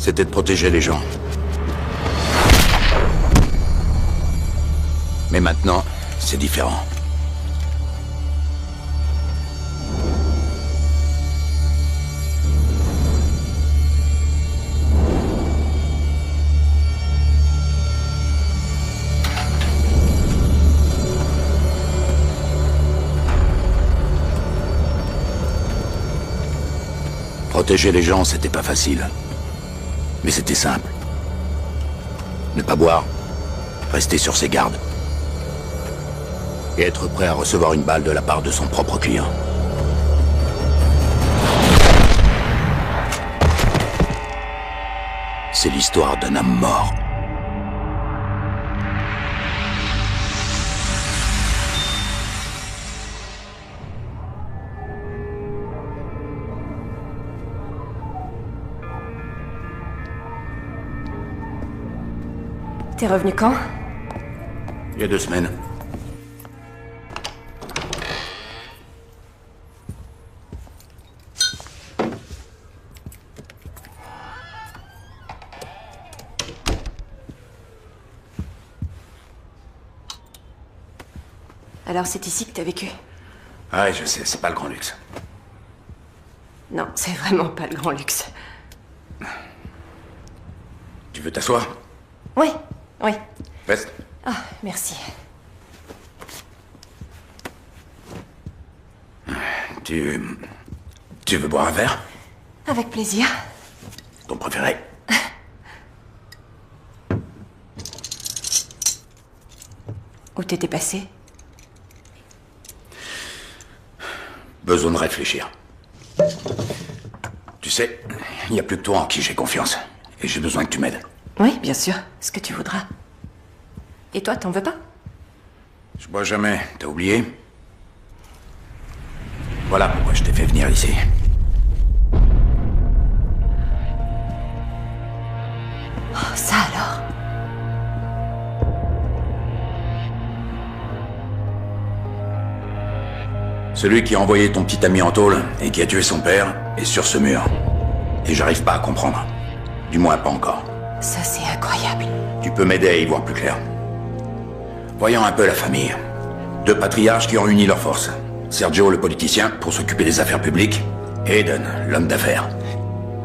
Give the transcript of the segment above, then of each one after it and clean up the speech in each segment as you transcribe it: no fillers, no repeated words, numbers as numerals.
c'était de protéger les gens. Mais maintenant, c'est différent. Protéger les gens, c'était pas facile. Mais c'était simple. Ne pas boire, rester sur ses gardes. Et être prêt à recevoir une balle de la part de son propre client. C'est l'histoire d'un homme mort. T'es revenu quand? Il y a 2 semaines. Alors c'est ici que t'as vécu? Ouais, je sais, c'est pas le grand luxe. Non, c'est vraiment pas le grand luxe. Tu veux t'asseoir? Oui, oui. Reste. Ah, merci. Tu veux boire un verre? Avec plaisir. Ton préféré? Où t'étais passé? Besoin de réfléchir. Tu sais, il n'y a plus que toi en qui j'ai confiance. Et j'ai besoin que tu m'aides. Oui, bien sûr. Ce que tu voudras. Et toi, t'en veux pas? Je bois jamais, t'as oublié? Voilà pourquoi je t'ai fait venir ici. Oh, ça alors? Celui qui a envoyé ton petit ami en tôle et qui a tué son père est sur ce mur. Et j'arrive pas à comprendre. Du moins pas encore. Ça, c'est incroyable. Tu peux m'aider à y voir plus clair. Voyons un peu la famille. 2 patriarches qui ont uni leurs forces. Sergio, le politicien, pour s'occuper des affaires publiques, et Aiden, l'homme d'affaires.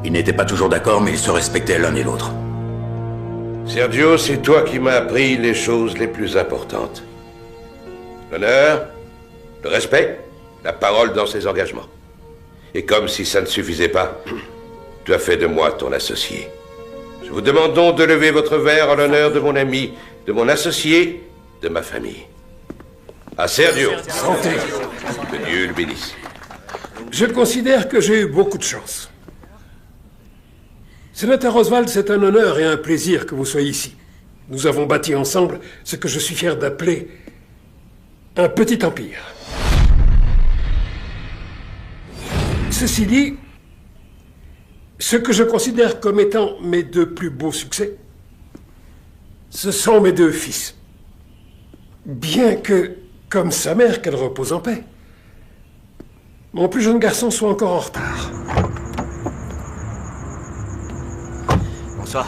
Ils n'étaient pas toujours d'accord, mais ils se respectaient l'un et l'autre. Sergio, c'est toi qui m'as appris les choses les plus importantes. L'honneur, le respect, la parole dans ses engagements. Et comme si ça ne suffisait pas, tu as fait de moi ton associé. Je vous demande donc de lever votre verre en l'honneur de mon ami, de mon associé, de ma famille. À Sergio. Santé. Que Dieu le bénisse. Je considère que j'ai eu beaucoup de chance. Sénateur Oswald, c'est un honneur et un plaisir que vous soyez ici. Nous avons bâti ensemble ce que je suis fier d'appeler un petit empire. Ceci dit, ce que je considère comme étant mes 2 plus beaux succès, ce sont mes 2 fils. Bien que, comme sa mère, qu'elle repose en paix, mon plus jeune garçon soit encore en retard. Bonsoir.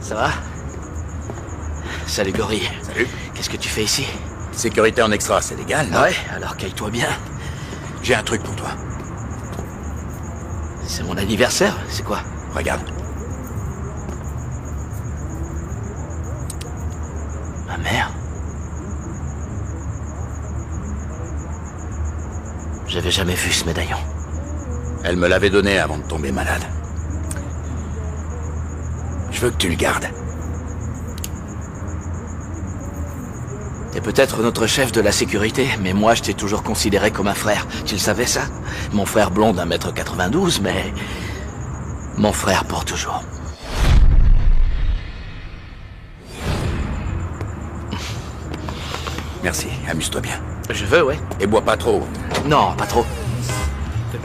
Ça va? Salut, Gorille. Salut. Qu'est-ce que tu fais ici? Sécurité en extra, c'est légal, non? Ouais, alors caille-toi bien. J'ai un truc pour toi. C'est mon anniversaire, c'est quoi? Regarde. Ma mère? J'avais jamais vu ce médaillon. Elle me l'avait donné avant de tomber malade. Je veux que tu le gardes. T'es peut-être notre chef de la sécurité, mais moi je t'ai toujours considéré comme un frère. Tu le savais ça? Mon frère blond d'1m92, mais... mon frère pour toujours. Merci, amuse-toi bien. Je veux, ouais. Et bois pas trop. Non, pas trop. Te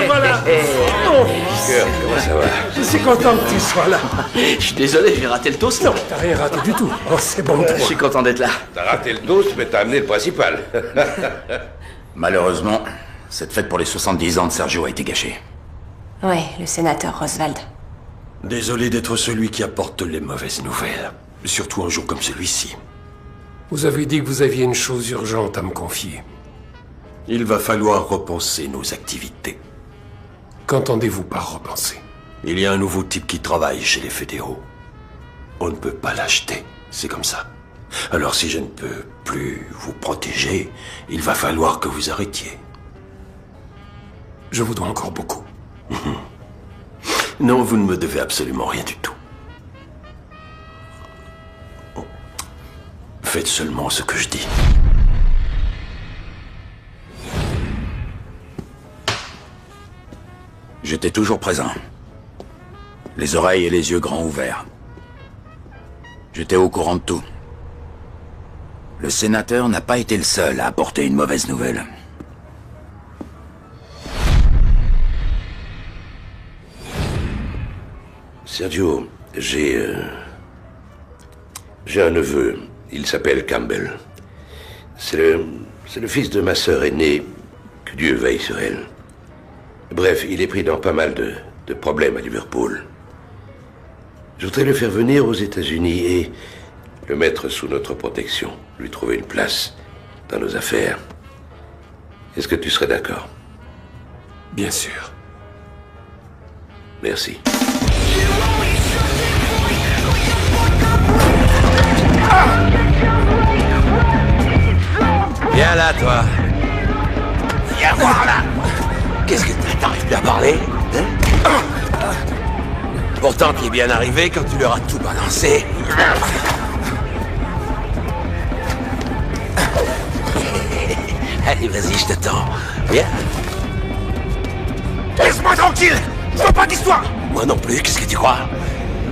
voilà. Oh, Cœur, comment ça va? je suis content que tu sois là. Je suis désolé, j'ai raté le toast. Non, t'as rien raté du tout. Oh, c'est bon de Je toi. suis content d'être là. T'as raté le toast, mais t'as amené le principal. Malheureusement, cette fête pour les 70 ans de Sergio a été gâchée. Ouais, le sénateur Roswald. Désolé d'être celui qui apporte les mauvaises nouvelles. Surtout un jour comme celui-ci. Vous avez dit que vous aviez une chose urgente à me confier. Il va falloir repenser nos activités. Qu'entendez-vous par repenser? Il y a un nouveau type qui travaille chez les fédéraux. On ne peut pas l'acheter, c'est comme ça. Alors si je ne peux plus vous protéger, il va falloir que vous arrêtiez. Je vous dois encore beaucoup. Non, vous ne me devez absolument rien du tout. Faites seulement ce que je dis. J'étais toujours présent. Les oreilles et les yeux grands ouverts. J'étais au courant de tout. Le sénateur n'a pas été le seul à apporter une mauvaise nouvelle. Sergio, j'ai un neveu. Il s'appelle Campbell. C'est le fils de ma sœur aînée. Que Dieu veille sur elle. Bref, il est pris dans pas mal de problèmes à Liverpool. Je voudrais le faire venir aux États-Unis et le mettre sous notre protection. Lui trouver une place dans nos affaires. Est-ce que tu serais d'accord? Bien sûr. Merci. Viens là, toi. Viens voir là. Qu'est-ce que t'arrives plus à parler, hein? Pourtant, tu es bien arrivé quand tu leur as tout balancé. Allez, vas-y, je t'attends. Viens. Laisse-moi tranquille. Je veux pas d'histoire. Moi non plus, qu'est-ce que tu crois?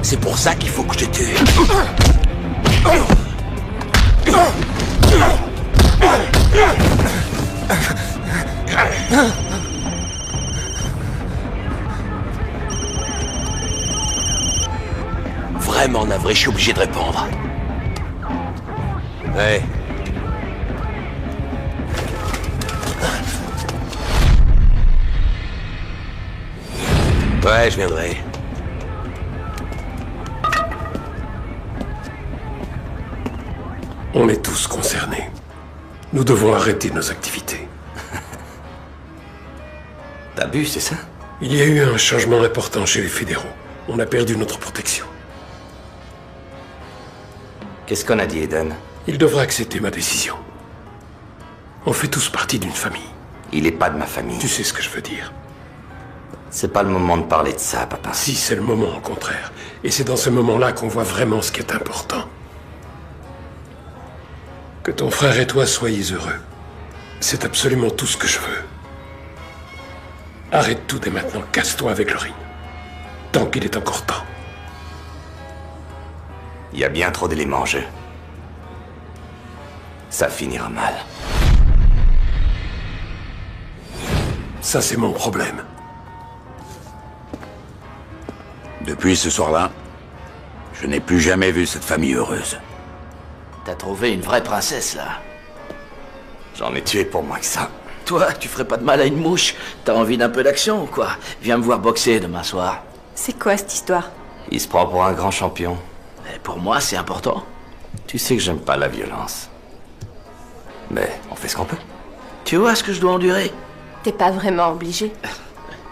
C'est pour ça qu'il faut que je te tue. Vraiment navré, je suis obligé de répondre. Ouais. Ouais, je viendrai. On est tous concernés. Nous devons arrêter nos activités. T'as bu, c'est ça? Il y a eu un changement important chez les fédéraux. On a perdu notre protection. Qu'est-ce qu'on a dit, Eden? Il devra accepter ma décision. On fait tous partie d'une famille. Il est pas de ma famille. Tu sais ce que je veux dire. C'est pas le moment de parler de ça, papa. Si, c'est le moment, au contraire. Et c'est dans ce moment-là qu'on voit vraiment ce qui est important. Que ton frère et toi soyez heureux. C'est absolument tout ce que je veux. Arrête tout dès maintenant, casse-toi avec Laurie. Tant qu'il est encore temps. Il y a bien trop d'éléments en jeu. Ça finira mal. Ça, c'est mon problème. Depuis ce soir-là, je n'ai plus jamais vu cette famille heureuse. T'as trouvé une vraie princesse, là. J'en ai tué pour moins que ça. Toi, tu ferais pas de mal à une mouche. T'as envie d'un peu d'action ou quoi? Viens me voir boxer demain soir. C'est quoi cette histoire? Il se prend pour un grand champion. Et pour moi, c'est important. Tu sais que j'aime pas la violence. Mais on fait ce qu'on peut. Tu vois ce que je dois endurer? T'es pas vraiment obligé.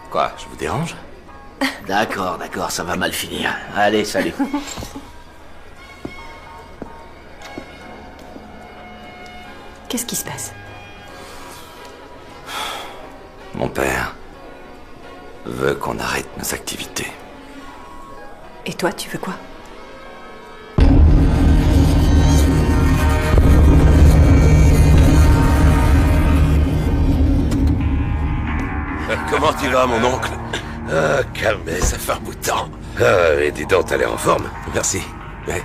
Quoi, je vous dérange? D'accord, d'accord, ça va mal finir. Allez, salut. Qu'est-ce qui se passe? Mon père veut qu'on arrête nos activités. Et toi, tu veux quoi? Comment tu vas, mon oncle? Ah, Campbell. Ça fait un bout de temps. Ah, et dis donc, t'as l'air en forme. Merci. Ouais.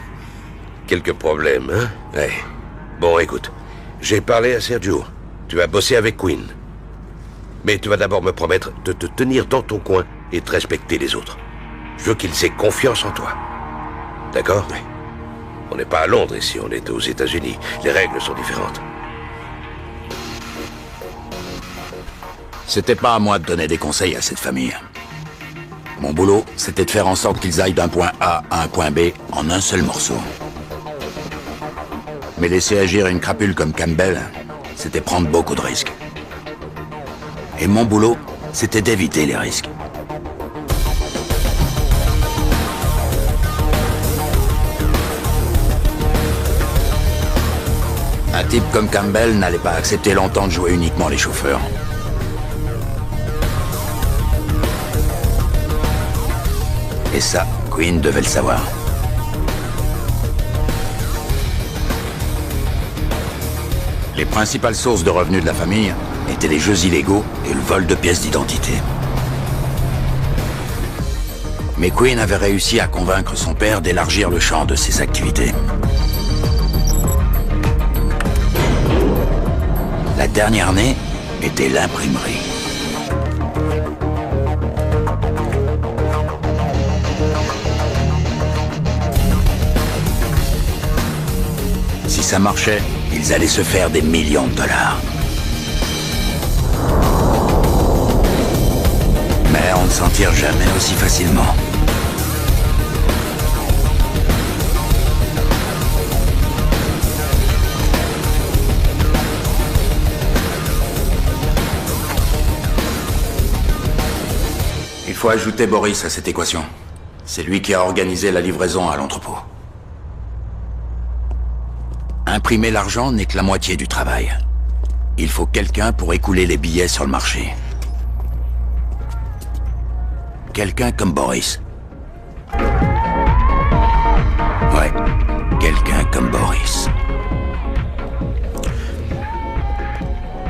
Quelques problèmes, hein? Ouais. Bon, écoute. J'ai parlé à Sergio. Tu vas bosser avec Quinn. Mais tu vas d'abord me promettre de te tenir dans ton coin et de respecter les autres. Je veux qu'ils aient confiance en toi. D'accord? Oui. On n'est pas à Londres ici, on est aux États-Unis. Les règles sont différentes. C'était pas à moi de donner des conseils à cette famille. Mon boulot, c'était de faire en sorte qu'ils aillent d'un point A à un point B en un seul morceau. Mais laisser agir une crapule comme Campbell, c'était prendre beaucoup de risques. Et mon boulot, c'était d'éviter les risques. Un type comme Campbell n'allait pas accepter longtemps de jouer uniquement les chauffeurs. Et ça, Quinn devait le savoir. Les principales sources de revenus de la famille étaient les jeux illégaux et le vol de pièces d'identité. Mais Quinn avait réussi à convaincre son père d'élargir le champ de ses activités. La dernière née était l'imprimerie. Si ça marchait, ils allaient se faire des millions de dollars. Mais on ne s'en tire jamais aussi facilement. Il faut ajouter Boris à cette équation. C'est lui qui a organisé la livraison à l'entrepôt. Imprimer l'argent n'est que la moitié du travail. Il faut quelqu'un pour écouler les billets sur le marché. Quelqu'un comme Boris. Ouais, quelqu'un comme Boris.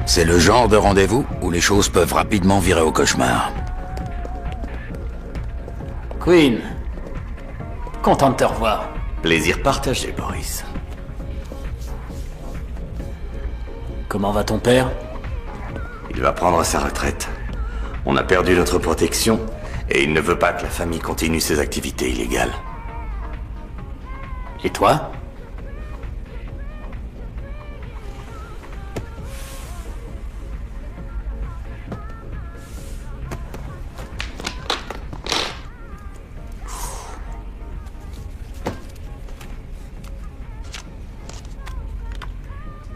C'est le genre de rendez-vous où les choses peuvent rapidement virer au cauchemar. Quinn, content de te revoir. Plaisir partagé, Boris. Comment va ton père? Il va prendre sa retraite. On a perdu notre protection et il ne veut pas que la famille continue ses activités illégales. Et toi?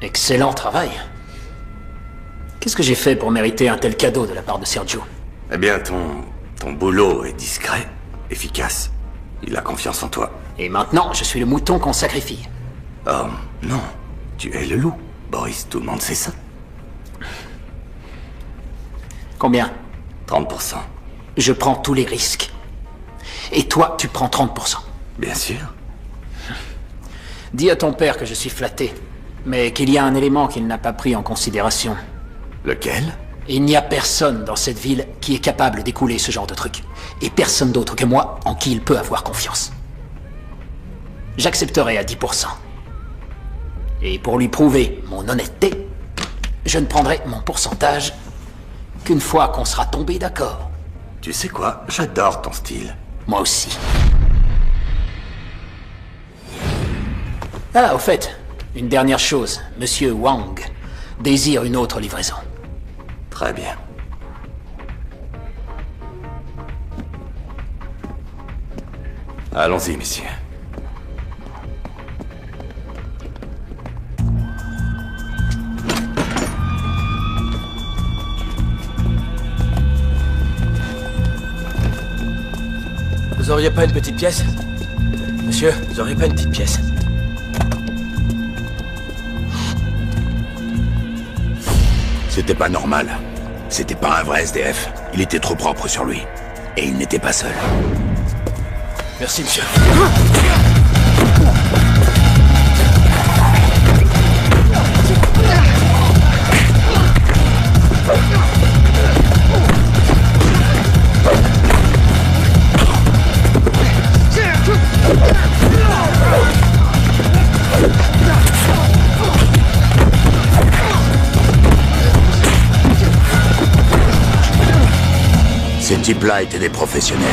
Excellent travail. Qu'est-ce que j'ai fait pour mériter un tel cadeau de la part de Sergio? Eh bien, ton boulot est discret, efficace. Il a confiance en toi. Et maintenant, je suis le mouton qu'on sacrifie. Oh, non. Tu es le loup, Boris. Tout le monde sait ça. Combien? 30%. Je prends tous les risques. Et toi, tu prends 30%. Bien sûr. Dis à ton père que je suis flatté, mais qu'il y a un élément qu'il n'a pas pris en considération. Lequel? Il n'y a personne dans cette ville qui est capable d'écouler ce genre de truc. Et personne d'autre que moi en qui il peut avoir confiance. J'accepterai à 10%. Et pour lui prouver mon honnêteté, je ne prendrai mon pourcentage qu'une fois qu'on sera tombé d'accord. Tu sais quoi? J'adore ton style. Moi aussi. Ah, au fait, une dernière chose. Monsieur Wang désire une autre livraison. Très bien. Allons-y, messieurs. Vous auriez pas une petite pièce? Monsieur, vous auriez pas une petite pièce? C'était pas normal. C'était pas un vrai SDF. Il était trop propre sur lui. Et il n'était pas seul. Merci, monsieur. Ces types-là étaient des professionnels.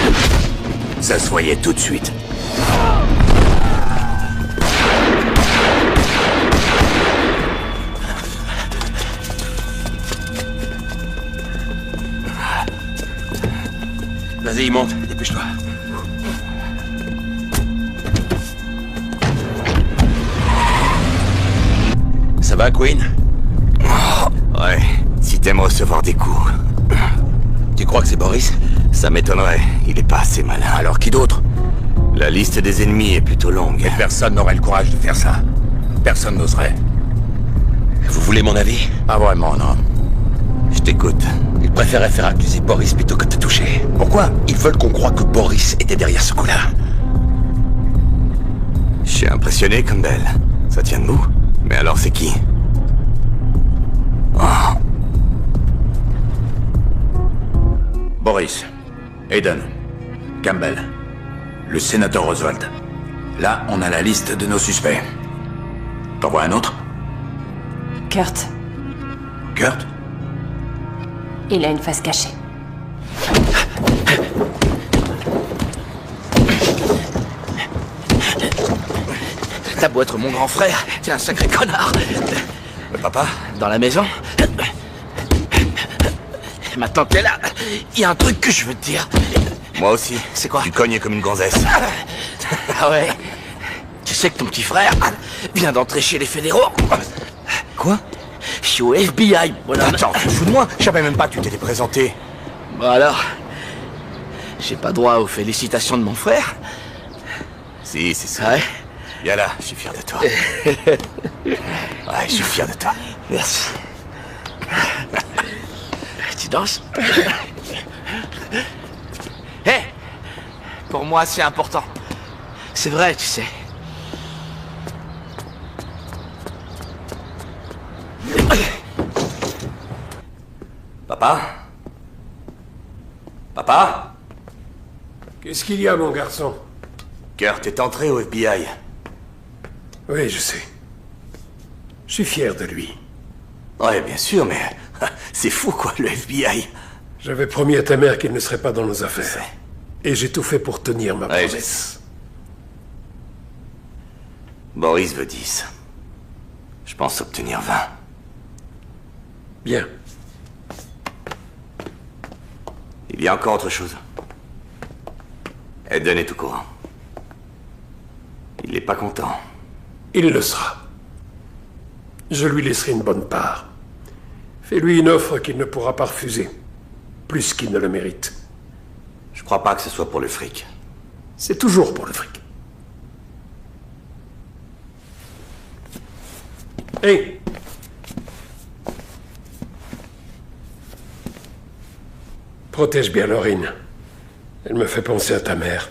Ça se voyait tout de suite. Vas-y, monte, dépêche. Ça va, Queen? Ouais, si t'aimes recevoir des coups. Tu crois que c'est Boris? Ça m'étonnerait, il est pas assez malin. Alors qui d'autre? La liste des ennemis est plutôt longue. Et personne n'aurait le courage de faire ça. Personne n'oserait. Vous voulez mon avis? Pas vraiment, non. Je t'écoute. Ils préféraient faire accuser Boris plutôt que de te toucher. Pourquoi? Ils veulent qu'on croie que Boris était derrière ce coup-là. Je suis impressionné, Campbell. Ça tient debout. Mais alors c'est qui? Boris, Aiden, Campbell, le sénateur Oswald. Là, on a la liste de nos suspects. T'en vois un autre? Kurt, Kurt? il a une face cachée. T'as beau être mon grand frère, t'es un sacré connard. Le papa? Dans la maison? Maintenant que t'es là, il y a un truc que je veux te dire. Moi aussi. C'est quoi? Tu cognes comme une gonzesse. Ah ouais? Tu sais que ton petit frère vient d'entrer chez les fédéraux? Quoi? Je suis au FBI, bonhomme. Attends, tu te fous de moi? Je savais même pas que tu t'étais présenté. Bon alors, j'ai pas droit aux félicitations de mon frère? Si, c'est ça. Ouais? Viens là, je suis fier de toi. Ouais, je suis fier de toi. Merci. Tu danses? Hé! Pour moi, c'est important. C'est vrai, tu sais. Papa? Papa? Qu'est-ce qu'il y a, mon garçon? Kurt est entré au FBI. Oui, je sais. Je suis fier de lui. Ouais, bien sûr, mais c'est fou, quoi, le FBI. J'avais promis à ta mère qu'il ne serait pas dans nos affaires. Et j'ai tout fait pour tenir ma Ouais, promesse. Boris veut 10. Je pense obtenir 20. Bien. Il y a encore autre chose. Eden est au courant. Il n'est pas content. Il le sera. Je lui laisserai une bonne part. Fais-lui une offre qu'il ne pourra pas refuser. Plus qu'il ne le mérite. Je crois pas que ce soit pour le fric. C'est toujours pour le fric. Hé! Protège bien Laurine. Elle me fait penser à ta mère.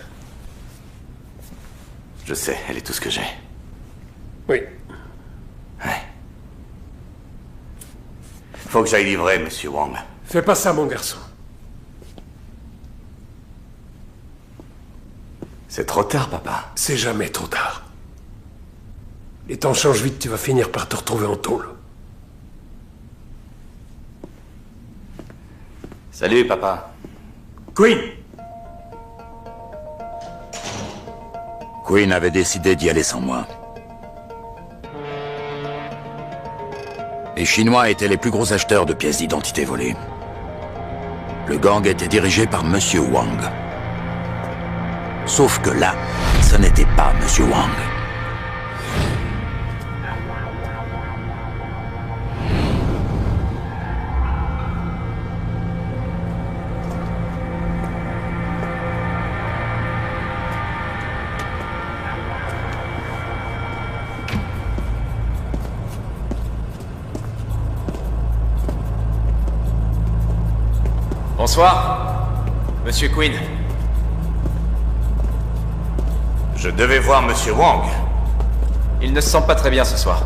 Je sais, elle est tout ce que j'ai. Oui. Ouais. Faut que j'aille livrer, Monsieur Wang. Fais pas ça, mon garçon. C'est trop tard, papa. C'est jamais trop tard. Les temps changent vite, tu vas finir par te retrouver en tôle. Salut, papa. Queen! Queen avait décidé d'y aller sans moi. Les Chinois étaient les plus gros acheteurs de pièces d'identité volées. Le gang était dirigé par Monsieur Wang. Sauf que là, ce n'était pas Monsieur Wang. Bonsoir, Monsieur Quinn. Je devais voir Monsieur Wang. Il ne se sent pas très bien ce soir.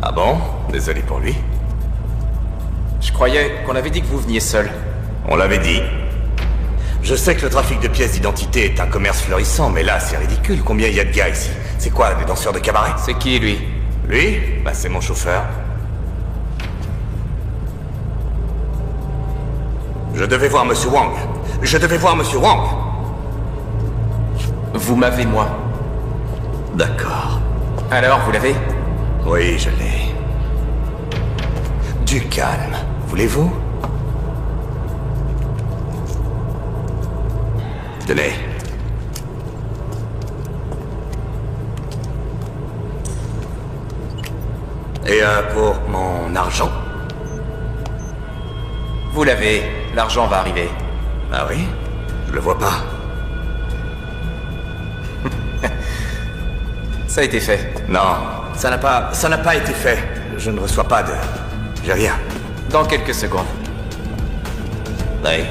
Ah bon? Désolé pour lui. Je croyais qu'on avait dit que vous veniez seul. On l'avait dit. Je sais que le trafic de pièces d'identité est un commerce florissant, mais là, c'est ridicule. Combien il y a de gars ici? C'est quoi, des danseurs de cabaret? C'est qui, lui? Lui? Bah, c'est mon chauffeur. Je devais voir Monsieur Wang. Je devais voir Monsieur Wang. Vous m'avez, moi. D'accord. Alors, vous l'avez? Oui, je l'ai. Du calme, voulez-vous? Tenez. Et pour mon argent? Vous l'avez. L'argent va arriver. Ah oui? Je le vois pas. Ça a été fait. Non, ça n'a pas été fait. Je ne reçois pas de... J'ai rien. Dans quelques secondes. Oui.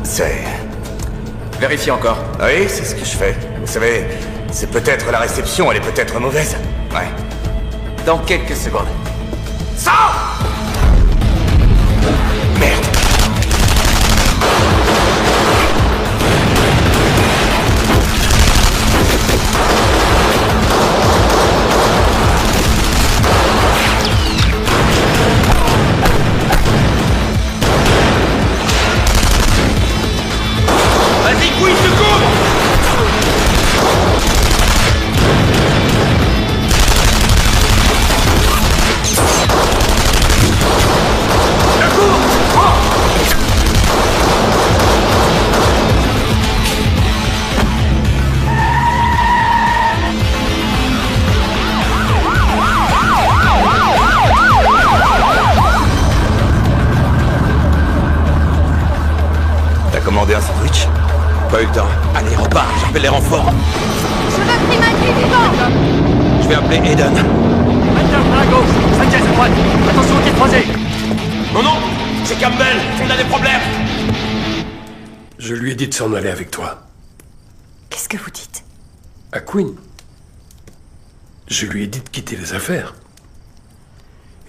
C'est... Vérifiez encore. Oui, c'est ce que je fais. Vous savez, c'est peut-être la réception, elle est peut-être mauvaise. Ouais. Dans quelques secondes. Sors! Merde. Vas-y, Queen, secours! T'as commandé un sandwich? Pas eu le temps. Allez, repars, j'appelle les renforts. Je veux Primatie vivant. Je vais appeler Aiden. Maintenant, à gauche, Sanchez à droite. Attention au tir croisé. Non, non, c'est Campbell, on a des problèmes. Je lui ai dit de s'en aller avec toi. Qu'est-ce que vous dites? À Queen. Je lui ai dit de quitter les affaires.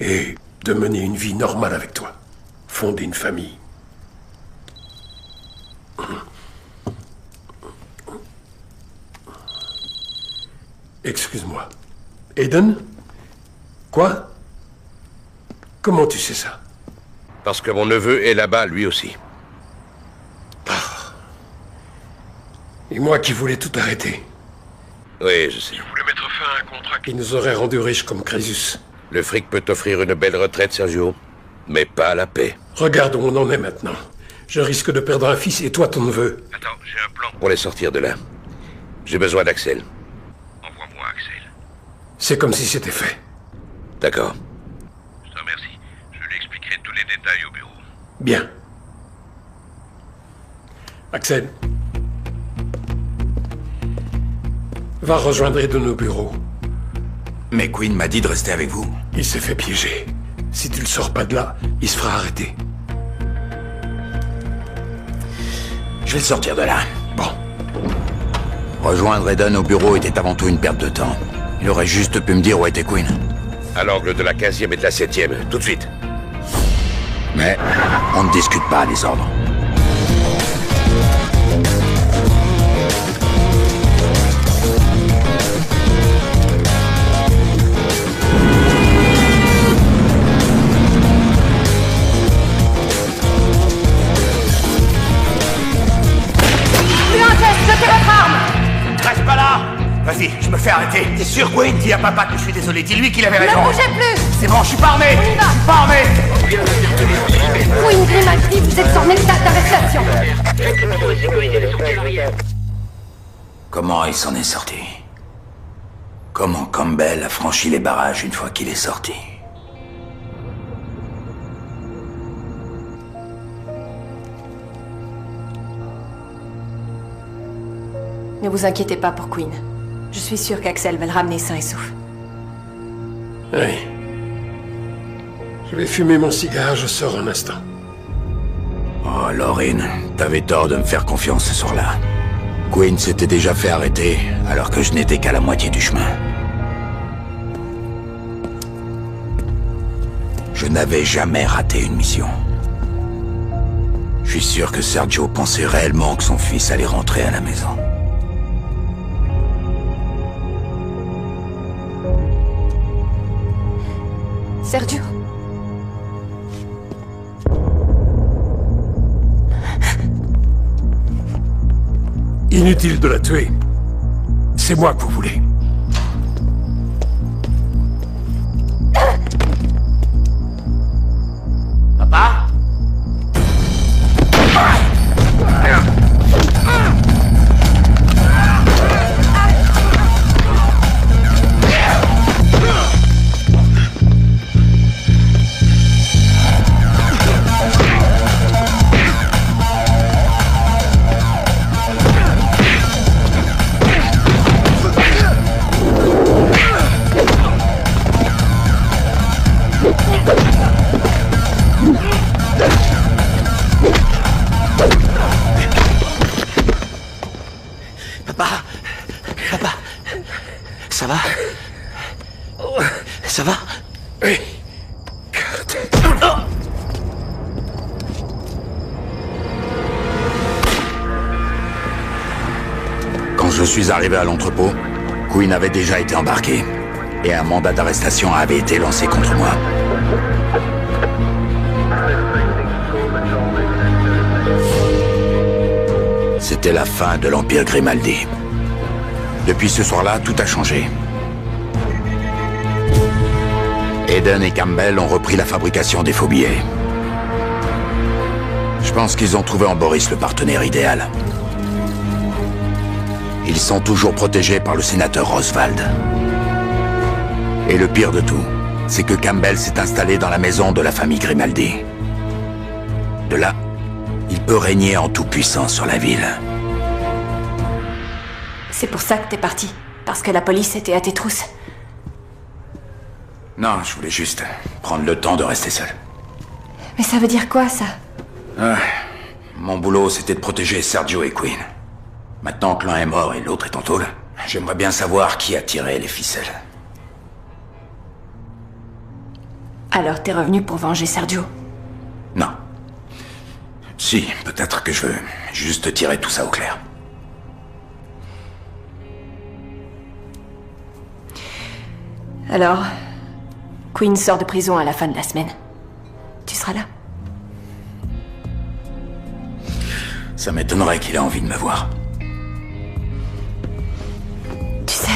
Et de mener une vie normale avec toi. Fonder une famille. Excuse-moi. Aiden? Quoi? Comment tu sais ça? Parce que mon neveu est là-bas, lui aussi. Et moi qui voulais tout arrêter. Oui, je sais. Je voulais mettre fin à un contrat qui nous aurait rendus riches comme Crésus. Le fric peut t'offrir une belle retraite, Sergio, mais pas la paix. Regarde où on en est maintenant. Je risque de perdre un fils et toi ton neveu. Attends, j'ai un plan pour les sortir de là. J'ai besoin d'Axel. Envoie-moi Axel. C'est comme si c'était fait. D'accord. Je te remercie. Je lui expliquerai tous les détails au bureau. Bien. Axel. Va rejoindre de nos bureaux. Mais Queen m'a dit de rester avec vous. Il s'est fait piéger. Si tu le sors pas de là, il se fera arrêter. Je vais le sortir de là. Bon. Rejoindre Eden au bureau était avant tout une perte de temps. Il aurait juste pu me dire où était Queen. À l'angle de la 15e et de la 7e, tout de suite. Mais on ne discute pas les ordres. Reste pas là! Vas-y, je me fais arrêter. T'es sûr, Queen? Dis à papa que je suis désolé. Dis-lui qu'il avait raison. Ne bougez plus! C'est bon, je suis pas armé! On y va. Je suis pas armé! Queen Primatie, vous êtes en état d'arrestation. Comment il s'en est sorti? Comment Campbell a franchi les barrages une fois qu'il est sorti? Ne vous inquiétez pas pour Queen. Je suis sûre qu'Axel va le ramener sain et sauf. Oui. Je vais fumer mon cigare, je sors un instant. Oh, Laurine, t'avais tort de me faire confiance ce soir-là. Queen s'était déjà fait arrêter, alors que je n'étais qu'à la moitié du chemin. Je n'avais jamais raté une mission. Je suis sûr que Sergio pensait réellement que son fils allait rentrer à la maison. Sergio? Inutile de la tuer. C'est moi que vous voulez. Papa? Ça va? Oui. Quand je suis arrivé à l'entrepôt, Quinn avait déjà été embarqué. Et un mandat d'arrestation avait été lancé contre moi. C'était la fin de l'Empire Grimaldi. Depuis ce soir-là, tout a changé. Eden et Campbell ont repris la fabrication des faux billets. Je pense qu'ils ont trouvé en Boris le partenaire idéal. Ils sont toujours protégés par le sénateur Oswald. Et le pire de tout, c'est que Campbell s'est installé dans la maison de la famille Grimaldi. De là, il peut régner en toute-puissance sur la ville. C'est pour ça que t'es parti. Parce que la police était à tes trousses. Non, je voulais juste prendre le temps de rester seul. Mais ça veut dire quoi, ça? Mon boulot, c'était de protéger Sergio et Quinn. Maintenant que l'un est mort et l'autre est en tôle, j'aimerais bien savoir qui a tiré les ficelles. Alors t'es revenu pour venger Sergio? Non. Si, peut-être que je veux juste tirer tout ça au clair. Alors, Quinn sort de prison à la fin de la semaine. Tu seras là? Ça m'étonnerait qu'il ait envie de me voir. Tu sais...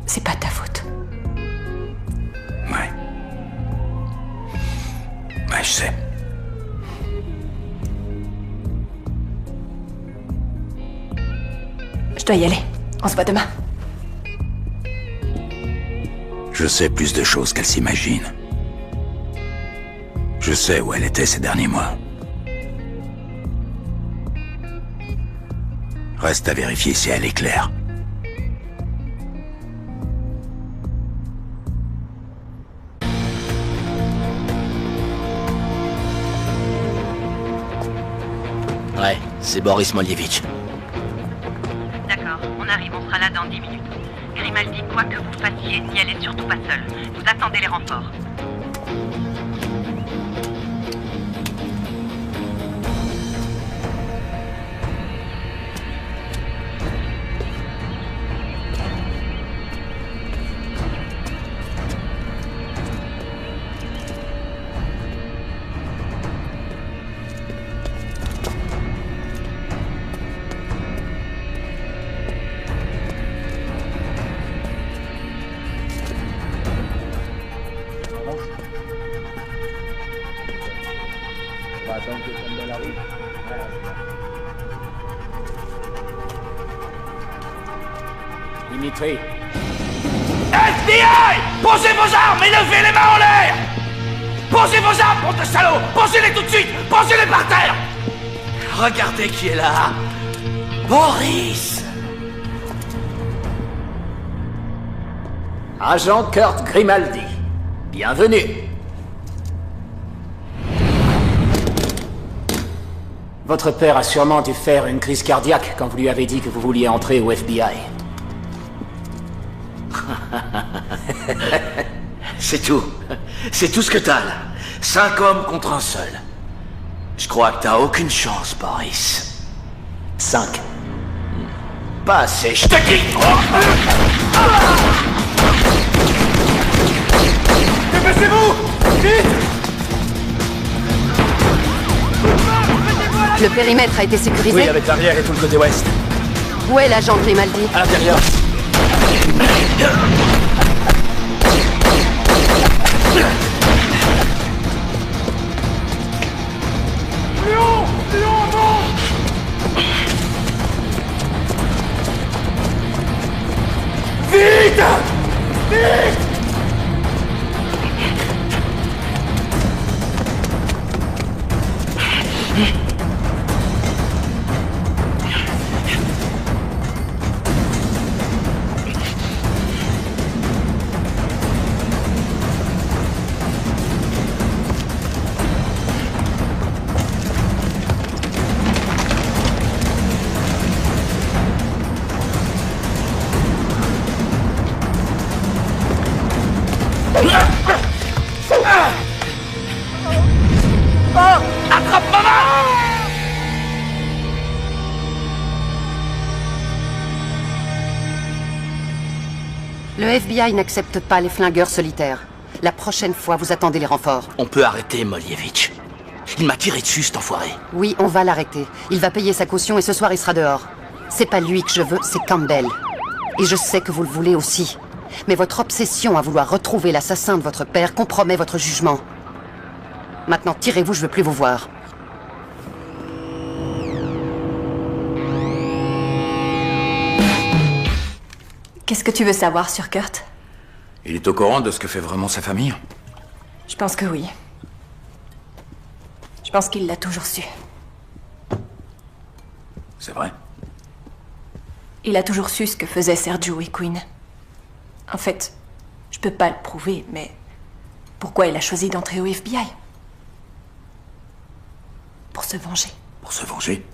c'est pas ta faute. Ouais. Ouais, je sais. Je dois y aller. On se voit demain. Je sais plus de choses qu'elle s'imagine. Je sais où elle était ces derniers mois. Reste à vérifier si elle est claire. Ouais, c'est Boris Moljevich. D'accord, on arrive, on sera là dans 10 minutes. Grimaldi, quoi que vous fassiez, n'y allez surtout pas seul. Vous attendez les renforts. Dimitri. FBI! Posez vos armes et levez les mains en l'air! Posez vos armes, bande de salauds! Posez-les tout de suite! Posez-les par terre! Regardez qui est là! Boris! Agent Kurt Grimaldi. Bienvenue. Votre père a sûrement dû faire une crise cardiaque quand vous lui avez dit que vous vouliez entrer au FBI. C'est tout. C'est tout ce que t'as, là. 5 hommes contre un seul. Je crois que t'as aucune chance, Boris. 5. Pas assez, je te dis. Dépêchez-vous! Vite! Le périmètre a été sécurisé? Oui, avec l'arrière et tout le côté ouest. Où est l'agent Grimaldi? À l'intérieur. Léon! Léon, non! Vite! Vite! Le FBI n'accepte pas les flingueurs solitaires. La prochaine fois, vous attendez les renforts. On peut arrêter Molievich. Il m'a tiré dessus, cet enfoiré. Oui, on va l'arrêter. Il va payer sa caution et ce soir, il sera dehors. C'est pas lui que je veux, c'est Campbell. Et je sais que vous le voulez aussi. Mais votre obsession à vouloir retrouver l'assassin de votre père compromet votre jugement. Maintenant, tirez-vous, je veux plus vous voir. Qu'est-ce que tu veux savoir sur Kurt? Il est au courant de ce que fait vraiment sa famille? Je pense que oui. Je pense qu'il l'a toujours su. C'est vrai? Il a toujours su ce que faisaient Sergio et Quinn. En fait, je peux pas le prouver, mais pourquoi il a choisi d'entrer au FBI? Pour se venger. Pour se venger?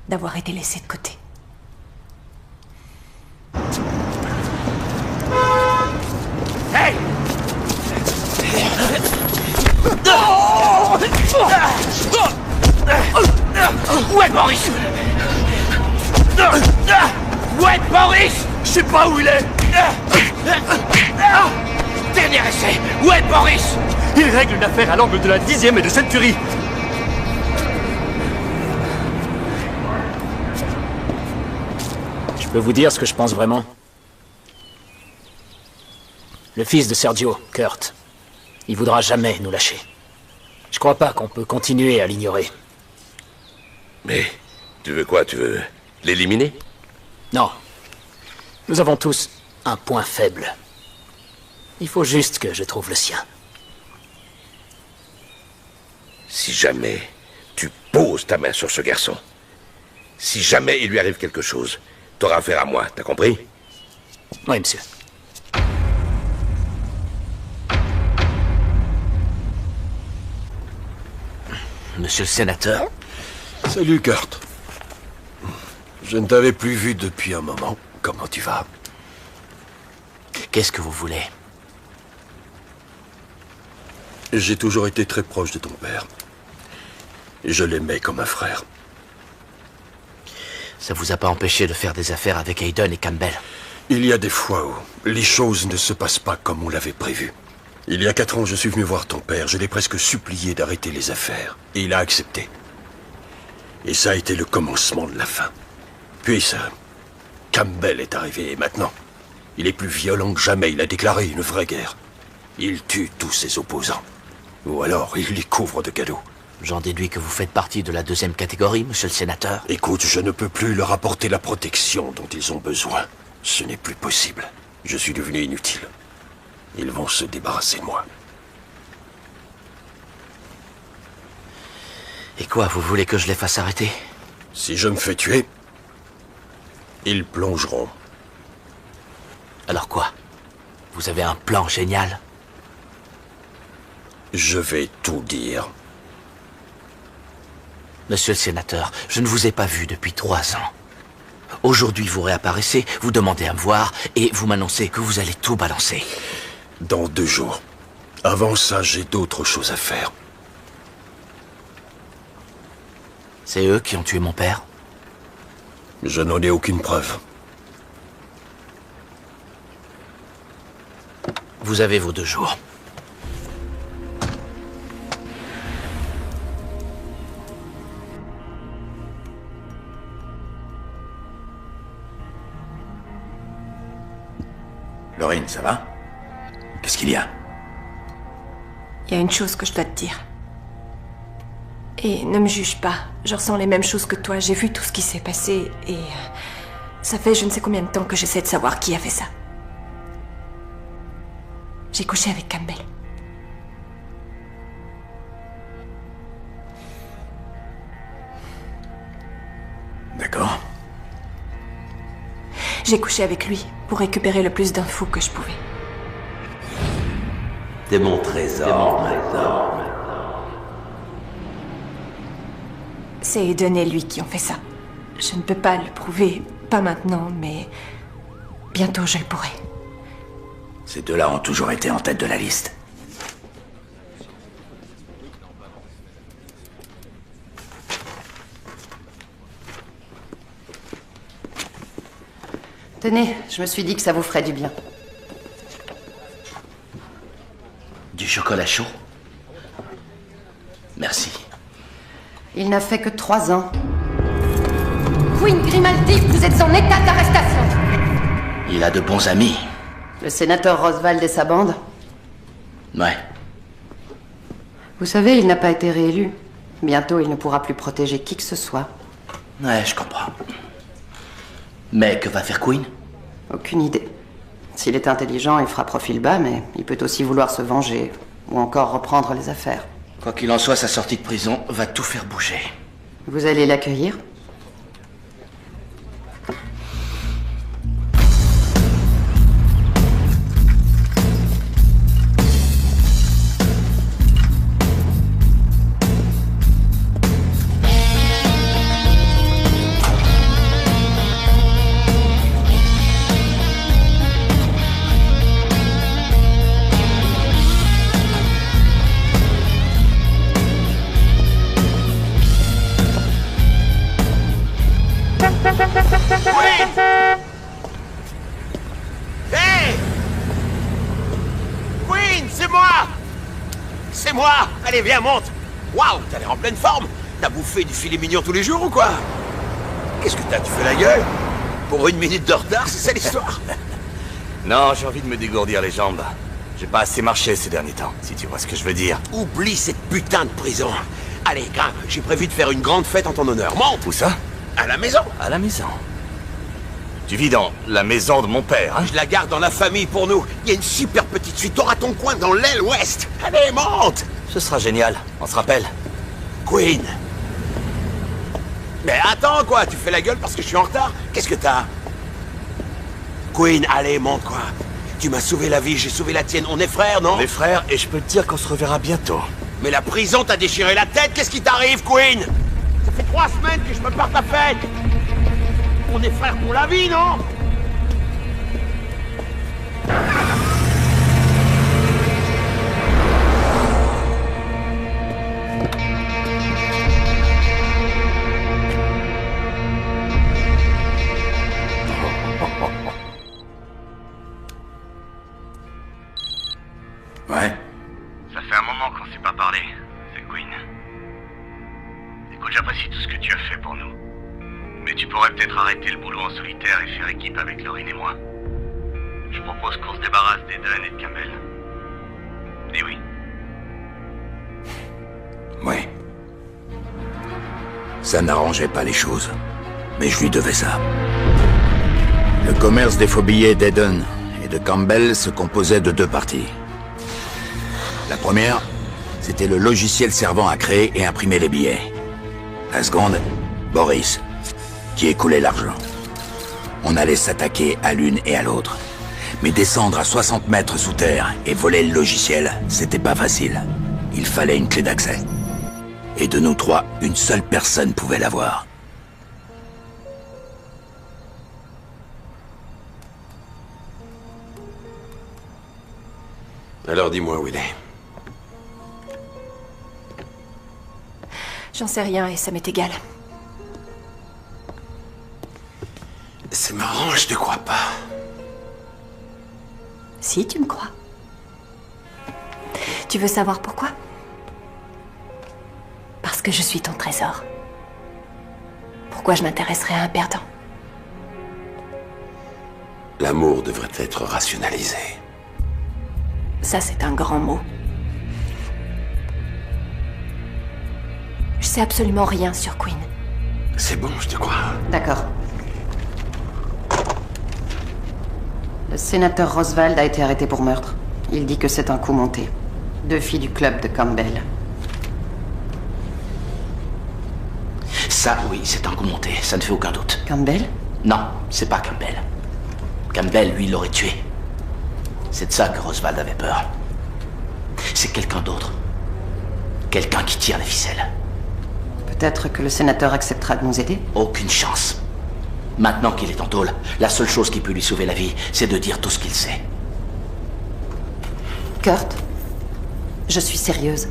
D'avoir été laissé de côté. Hey! Où est Boris? Où est Boris? Je sais pas où il est. Dernier essai. Où est Boris? Il règle une affaire à l'angle de la 10e et de Century. Je peux vous dire ce que je pense vraiment? Le fils de Sergio, Kurt, il voudra jamais nous lâcher. Je crois pas qu'on peut continuer à l'ignorer. Mais, tu veux quoi? Tu veux l'éliminer? Non. Nous avons tous un point faible. Il faut juste que je trouve le sien. Si jamais tu poses ta main sur ce garçon, si jamais il lui arrive quelque chose, t'auras affaire à moi, t'as compris? Oui, monsieur. Monsieur le sénateur. Salut, Kurt. Je ne t'avais plus vu depuis un moment. Comment tu vas? Qu'est-ce que vous voulez? J'ai toujours été très proche de ton père. Et je l'aimais comme un frère. Ça vous a pas empêché de faire des affaires avec Hayden et Campbell? Il y a des fois où les choses ne se passent pas comme on l'avait prévu. Il y a 4 ans, je suis venu voir ton père. Je l'ai presque supplié d'arrêter les affaires. Et il a accepté. Et ça a été le commencement de la fin. Puis ça... Campbell est arrivé et maintenant, il est plus violent que jamais. Il a déclaré une vraie guerre. Il tue tous ses opposants. Ou alors, il les couvre de cadeaux. J'en déduis que vous faites partie de la 2e catégorie, monsieur le sénateur. Écoute, je ne peux plus leur apporter la protection dont ils ont besoin. Ce n'est plus possible. Je suis devenu inutile. Ils vont se débarrasser de moi. Et quoi, vous voulez que je les fasse arrêter? Si je me fais tuer, ils plongeront. Alors quoi? Vous avez un plan génial? Je vais tout dire. Monsieur le sénateur, je ne vous ai pas vu depuis 3 ans. Aujourd'hui, vous réapparaissez, vous demandez à me voir, et vous m'annoncez que vous allez tout balancer. Dans 2 jours. Avant ça, j'ai d'autres choses à faire. C'est eux qui ont tué mon père? Je n'en ai aucune preuve. Vous avez vos 2 jours. Lorraine, ça va? Qu'est-ce qu'il y a? Il y a une chose que je dois te dire. Et ne me juge pas. Je ressens les mêmes choses que toi. J'ai vu tout ce qui s'est passé et... ça fait je ne sais combien de temps que j'essaie de savoir qui a fait ça. J'ai couché avec Campbell. D'accord. J'ai couché avec lui pour récupérer le plus d'infos que je pouvais. T'es mon trésor. C'est Hayden et lui qui ont fait ça. Je ne peux pas le prouver, pas maintenant, mais bientôt je le pourrai. Ces 2-là ont toujours été en tête de la liste. Tenez, je me suis dit que ça vous ferait du bien. Du chocolat chaud? Merci. Il n'a fait que 3 ans. Queen Grimaldi, vous êtes en état d'arrestation. Il a de bons amis. Le sénateur Roswald et sa bande? Ouais. Vous savez, il n'a pas été réélu. Bientôt, il ne pourra plus protéger qui que ce soit. Ouais, je comprends. Mais que va faire Queen? Aucune idée. S'il est intelligent, il fera profil bas, mais il peut aussi vouloir se venger, ou encore reprendre les affaires. Quoi qu'il en soit, sa sortie de prison va tout faire bouger. Vous allez l'accueillir? Allez, viens, monte. Waouh, t'as l'air en pleine forme. T'as bouffé du filet mignon tous les jours ou quoi? Qu'est-ce que t'as? Tu fais la gueule? Pour 1 minute de retard, c'est ça l'histoire? Non, j'ai envie de me dégourdir les jambes. J'ai pas assez marché ces derniers temps, si tu vois ce que je veux dire. Oublie cette putain de prison. Allez, grimpe, j'ai prévu de faire une grande fête en ton honneur. Monte. Où ça? À la maison. À la maison. Tu vis dans la maison de mon père, hein? Je la garde dans la famille pour nous. Il y a une super petite suite. T'auras ton coin dans l'aile ouest. Allez, monte. Ce sera génial, on se rappelle. Queen. Mais attends, quoi, tu fais la gueule parce que je suis en retard? Qu'est-ce que t'as? Queen, allez, monte, quoi. Tu m'as sauvé la vie, j'ai sauvé la tienne. On est frères, non? On est frères, et je peux te dire qu'on se reverra bientôt. Mais la prison t'a déchiré la tête, qu'est-ce qui t'arrive, Queen? Ça fait 3 semaines que je me pars ta fête. On est frères pour la vie, non? Ouais. Ça fait un moment qu'on s'est pas parlé, c'est Queen. Écoute, j'apprécie tout ce que tu as fait pour nous. Mais tu pourrais peut-être arrêter le boulot en solitaire et faire équipe avec Laurine et moi. Je propose qu'on se débarrasse d'Eden et de Campbell. Dis oui. Ouais. Ça n'arrangeait pas les choses. Mais je lui devais ça. Le commerce des faux billets d'Eden et de Campbell se composait de 2 parties. La première, c'était le logiciel servant à créer et imprimer les billets. La seconde, Boris, qui écoulait l'argent. On allait s'attaquer à l'une et à l'autre. Mais descendre à 60 mètres sous terre et voler le logiciel, c'était pas facile. Il fallait une clé d'accès. Et de nous 3, une seule personne pouvait l'avoir. Alors dis-moi où il est. J'en sais rien et ça m'est égal. C'est marrant, je te crois pas. Si, tu me crois. Tu veux savoir pourquoi? Parce que je suis ton trésor. Pourquoi je m'intéresserais à un perdant? L'amour devrait être rationalisé. Ça, c'est un grand mot. Je sais absolument rien sur Queen. C'est bon, je te crois. D'accord. Le sénateur Roswald a été arrêté pour meurtre. Il dit que c'est un coup monté. 2 filles du club de Campbell. Ça, oui, c'est un coup monté, ça ne fait aucun doute. Campbell? Non, c'est pas Campbell. Campbell, lui, l'aurait tué. C'est de ça que Roswald avait peur. C'est quelqu'un d'autre. Quelqu'un qui tire les ficelles. Peut-être que le sénateur acceptera de nous aider? Aucune chance. Maintenant qu'il est en tôle, la seule chose qui peut lui sauver la vie, c'est de dire tout ce qu'il sait. Kurt, je suis sérieuse.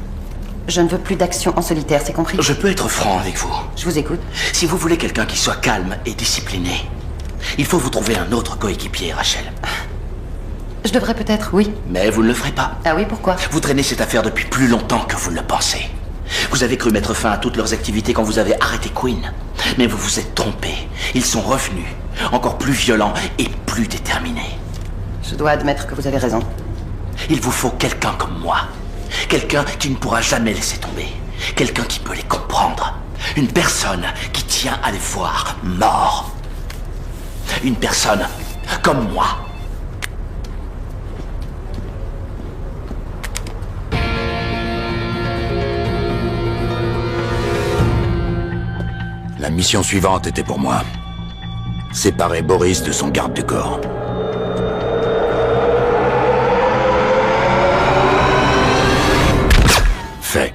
Je ne veux plus d'action en solitaire, c'est compris? Je peux être franc avec vous. Je vous écoute. Si vous voulez quelqu'un qui soit calme et discipliné, Il faut vous trouver un autre coéquipier, Rachel. Je devrais peut-être, oui. Mais vous ne le ferez pas. Ah oui, pourquoi? Vous traînez cette affaire depuis plus longtemps que vous ne le pensez. Vous avez cru mettre fin à toutes leurs activités quand vous avez arrêté Quinn. Mais vous vous êtes trompé. Ils sont revenus, encore plus violents et plus déterminés. Je dois admettre que vous avez raison. Il vous faut quelqu'un comme moi. Quelqu'un qui ne pourra jamais laisser tomber. Quelqu'un qui peut les comprendre. Une personne qui tient à les voir morts. Une personne comme moi. La mission suivante était pour moi. Séparer Boris de son garde du corps. Fait.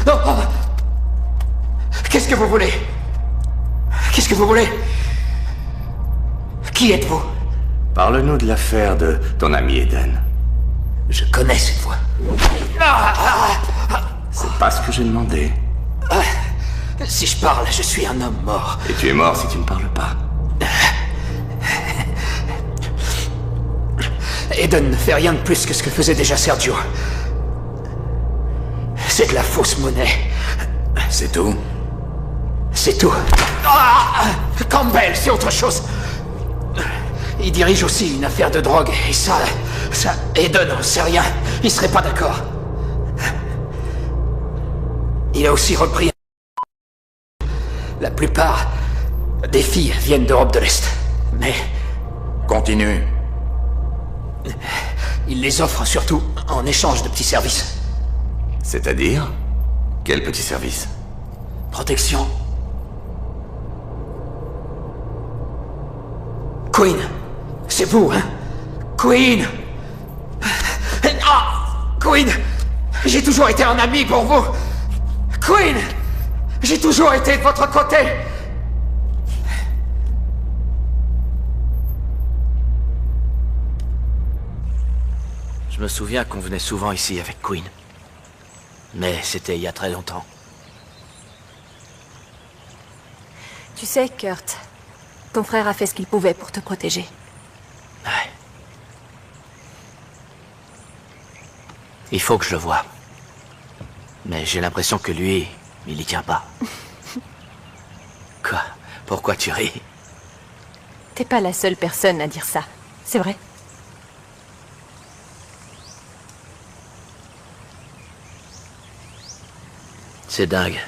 Non! Qu'est-ce que vous voulez? Qu'est-ce que vous voulez? Qui êtes-vous? Parle-nous de l'affaire de ton ami Eden. Je connais cette voix. C'est pas ce que j'ai demandé. Si je parle, je suis un homme mort. Et tu es mort si tu ne parles pas. Eden ne fait rien de plus que ce que faisait déjà Sergio. C'est de la fausse monnaie. C'est tout? C'est tout. Campbell, c'est autre chose. Il dirige aussi une affaire de drogue, et ça... Eden n'en sait rien. Il serait pas d'accord. Il a aussi repris... La plupart des filles viennent d'Europe de l'Est. Mais... Continue. Il les offre surtout en échange de petits services. C'est-à-dire? Quel petit service? Protection. Queen, c'est vous, hein? Queen! Queen! J'ai toujours été un ami pour vous! Queen! J'ai toujours été de votre côté! Je me souviens qu'on venait souvent ici avec Quinn. Mais c'était il y a très longtemps. Tu sais, Kurt, ton frère a fait ce qu'il pouvait pour te protéger. Ouais. Il faut que je le voie. Mais j'ai l'impression que lui, il y tient pas. Quoi? Pourquoi tu ris? T'es pas la seule personne à dire ça, c'est vrai. C'est dingue.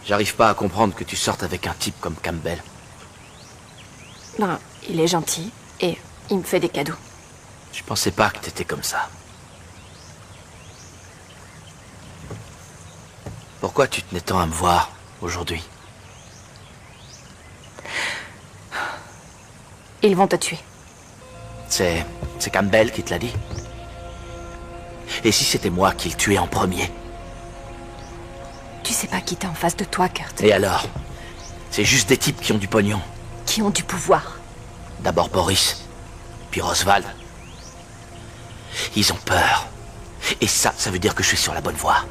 J'arrive pas à comprendre que tu sortes avec un type comme Campbell. Ben, il est gentil, et il me fait des cadeaux. Je pensais pas que t'étais comme ça. Pourquoi tu tenais tant à me voir, aujourd'hui? Ils vont te tuer. C'est Campbell qui te l'a dit? Et si c'était moi qui le tuais en premier? Tu sais pas qui t'es en face de toi, Kurt. Et alors? C'est juste des types qui ont du pognon. Qui ont du pouvoir. D'abord Boris, puis Roswald. Ils ont peur. Et ça veut dire que je suis sur la bonne voie.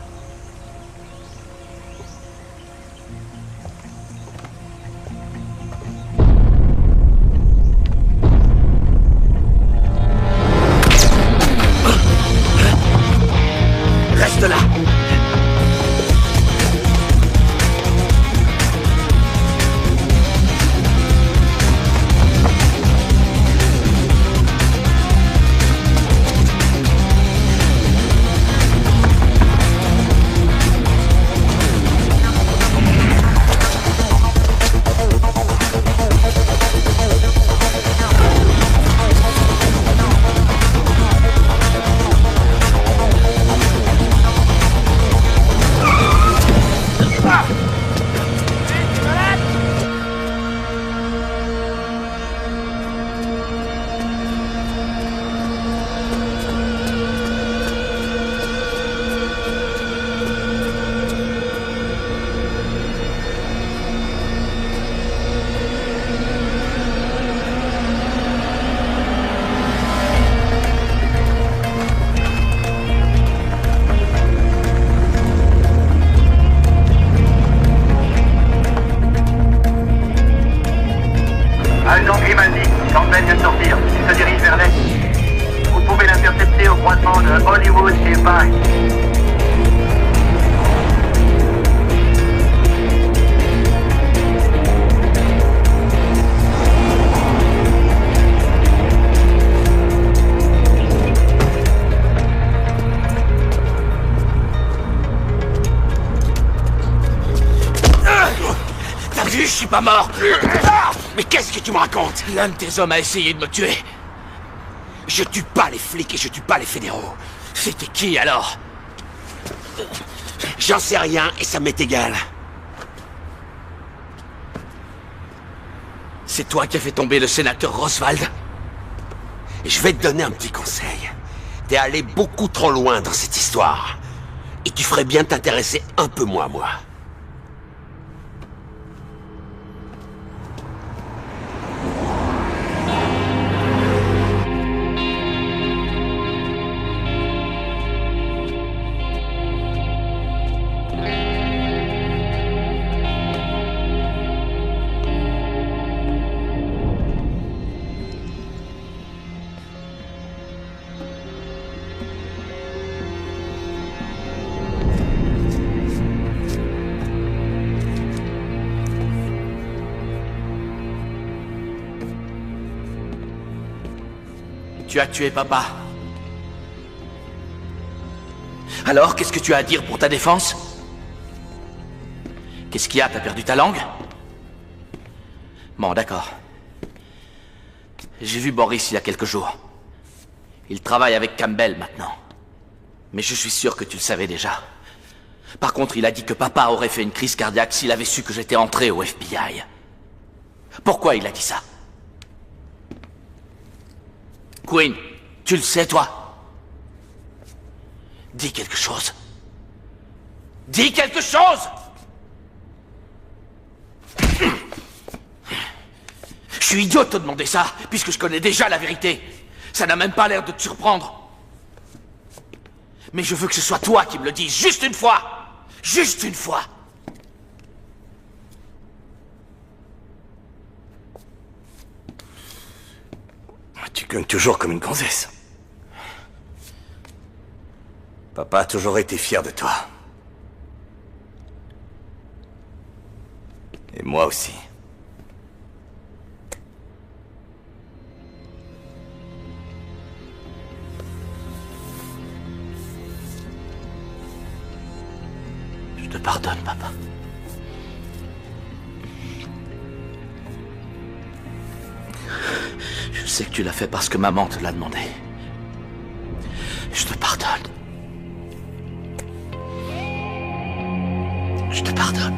Reste là! suis pas mort. Mais qu'est-ce que tu me racontes? L'un de tes hommes a essayé de me tuer. Je tue pas les flics et je tue pas les fédéraux. C'était qui alors? J'en sais rien et ça m'est égal. C'est toi qui as fait tomber le sénateur Roswald? Je vais te donner un petit conseil. T'es allé beaucoup trop loin dans cette histoire. Et tu ferais bien t'intéresser un peu moins à moi. Tu as tué papa. Alors, qu'est-ce que tu as à dire pour ta défense? Qu'est-ce qu'il y a? T'as perdu ta langue? Bon, d'accord. J'ai vu Boris il y a quelques jours. Il travaille avec Campbell maintenant. Mais je suis sûr que tu le savais déjà. Par contre, il a dit que papa aurait fait une crise cardiaque s'il avait su que j'étais entré au FBI. Pourquoi il a dit ça? Quinn, tu le sais, toi? Dis quelque chose. Dis quelque chose! Je suis idiot de te demander ça, puisque je connais déjà la vérité. Ça n'a même pas l'air de te surprendre. Mais je veux que ce soit toi qui me le dises, juste une fois! Juste une fois! Tu cognes toujours comme une gonzesse. Papa a toujours été fier de toi. Et moi aussi. Je te pardonne, papa. Je sais que tu l'as fait parce que maman te l'a demandé. Je te pardonne. Je te pardonne.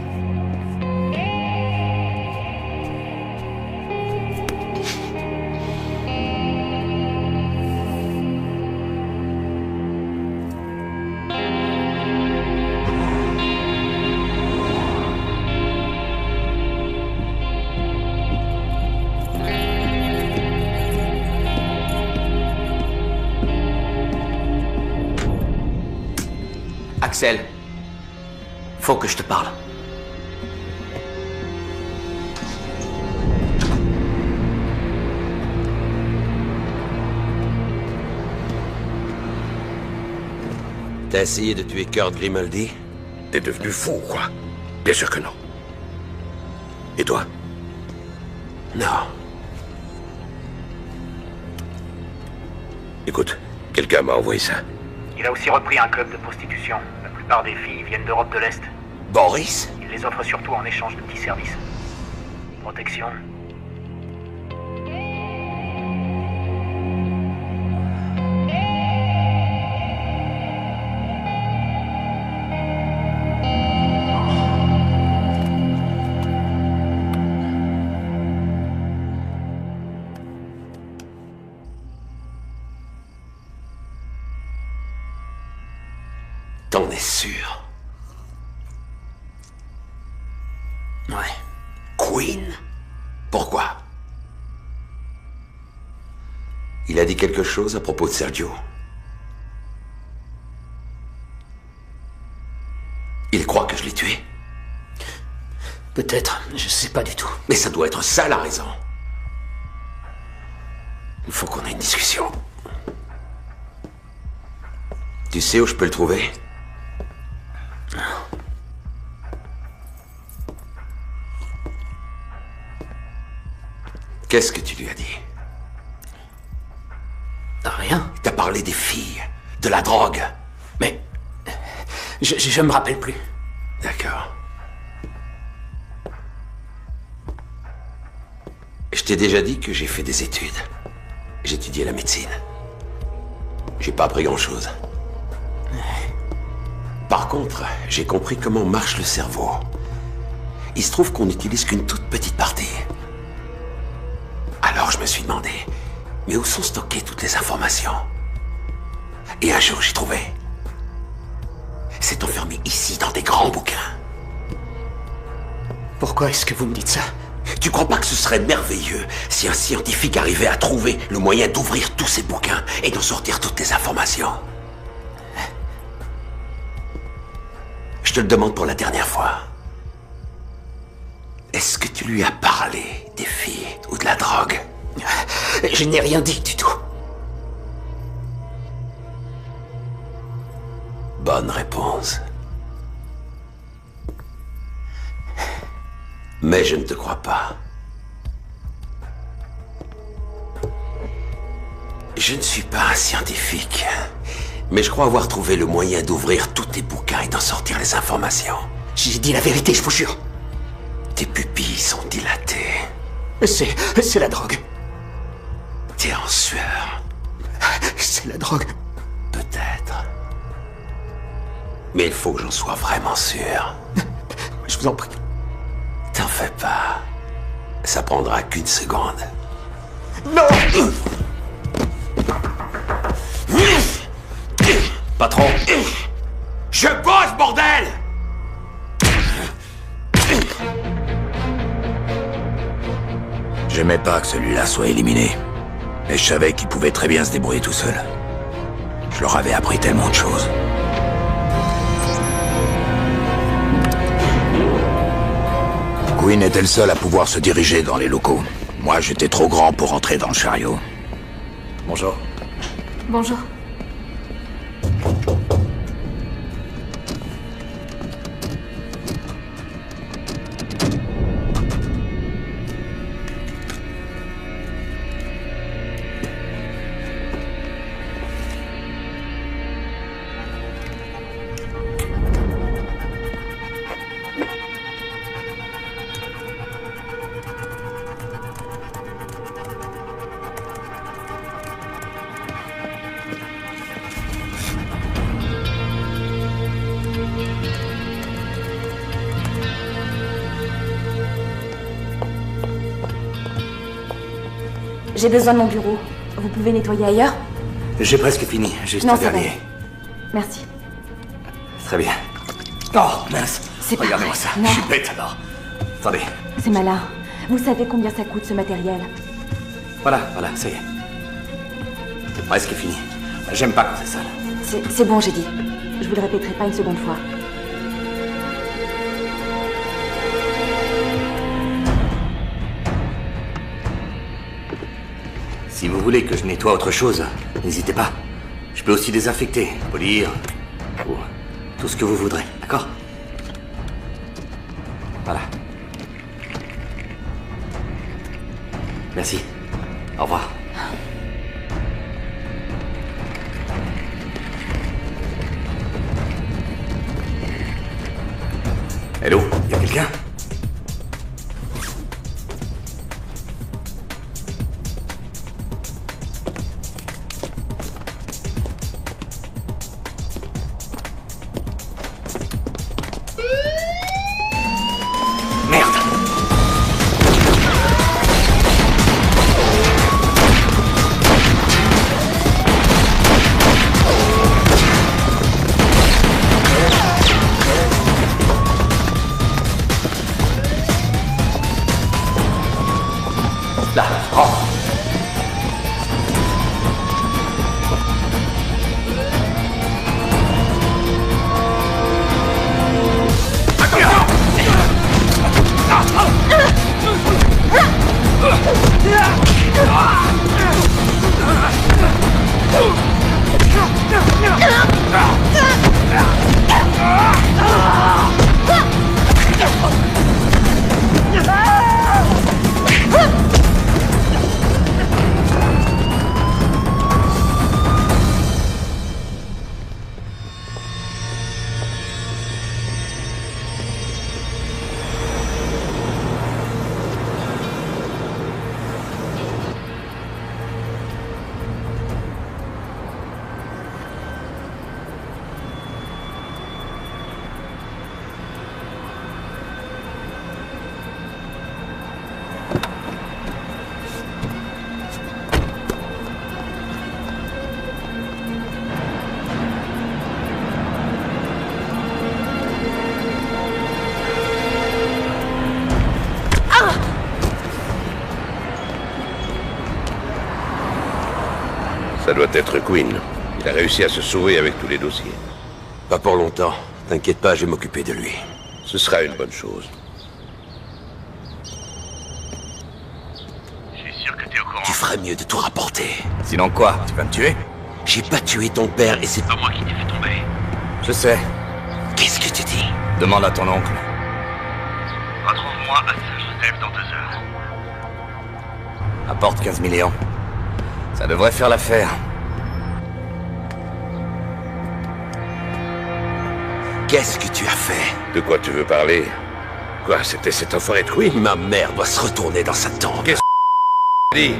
Axel, faut que je te parle. T'as essayé de tuer Kurt Grimaldi? T'es devenu fou, quoi? Bien sûr que non. Et toi? Non. Écoute, quelqu'un m'a envoyé ça. Il a aussi repris un club de prostitution. La plupart des filles viennent d'Europe de l'Est. Boris? Il les offre surtout en échange de petits services. Protection. T'en es sûr? Ouais. Quinn? Pourquoi? Il a dit quelque chose à propos de Sergio. Il croit que je l'ai tué? Peut-être, je sais pas du tout. Mais ça doit être ça la raison. Il faut qu'on ait une discussion. Tu sais où je peux le trouver? Qu'est-ce que tu lui as dit? Rien. T'as parlé des filles, de la drogue. Mais... je me rappelle plus. D'accord. t'ai déjà dit que j'ai fait des études. J'ai étudié la médecine. J'ai pas appris grand-chose. Par contre, j'ai compris comment marche le cerveau. Il se trouve qu'on n'utilise qu'une toute petite partie. Alors je me suis demandé, mais où sont stockées toutes les informations? Et un jour, j'ai trouvé. C'est enfermé ici, dans des grands bouquins. Pourquoi est-ce que vous me dites ça? Tu crois pas que ce serait merveilleux si un scientifique arrivait à trouver le moyen d'ouvrir tous ces bouquins et d'en sortir toutes les informations? Je te le demande pour la dernière fois. Est-ce que tu lui as parlé des filles ou de la drogue? Je n'ai rien dit du tout. Bonne réponse. Mais je ne te crois pas. Je ne suis pas un scientifique, mais je crois avoir trouvé le moyen d'ouvrir tous tes bouquins et d'en sortir les informations. J'ai dit la vérité, je vous jure. Tes pupilles sont dilatées. C'est la drogue. T'es en sueur. C'est la drogue. Peut-être. Mais il faut que j'en sois vraiment sûr. Je vous en prie. T'en fais pas. Ça prendra qu'une seconde. Non! Patron. Je bosse, bordel! J'aimais pas que celui-là soit éliminé. Mais je savais qu'il pouvait très bien se débrouiller tout seul. Je leur avais appris tellement de choses. Quinn était le seul à pouvoir se diriger dans les locaux. Moi, j'étais trop grand pour entrer dans le chariot. Bonjour. Bonjour. J'ai besoin de mon bureau. Vous pouvez nettoyer ailleurs? J'ai presque fini, juste Non, un c'est dernier. bon. Merci. Très bien. Oh, mince. C'est pas Regardez-moi vrai. ça. Non. Je suis bête alors. Attendez. C'est malin. Vous savez combien ça coûte ce matériel? Voilà, ça y est. C'est presque fini. J'aime pas quand c'est sale. C'est bon, j'ai dit. Je vous le répéterai pas une seconde fois. Si vous voulez que je nettoie autre chose, n'hésitez pas. Je peux aussi désinfecter, polir, ou tout ce que vous voudrez, d'accord? Voilà. Merci. Au revoir. Hello, y a quelqu'un? Ça doit être Quinn. Il a réussi à se sauver avec tous les dossiers. Pas pour longtemps. T'inquiète pas, je vais m'occuper de lui. Ce sera une bonne chose. Je suis sûr que t'es au courant. Tu ferais mieux de tout rapporter. Sinon quoi? Tu vas me tuer? J'ai pas tué ton père et c'est pas moi qui t'ai fait tomber. Je sais. Qu'est-ce que tu dis? Demande à ton oncle. Retrouve-moi à Saint-Joseph dans 2 heures. Apporte 15 millions. Ça devrait faire l'affaire. Qu'est-ce que tu as fait? De quoi tu veux parler? Quoi, c'était cet enfoiré de Quinn? Ma mère doit se retourner dans sa tombe. Qu'est-ce dit?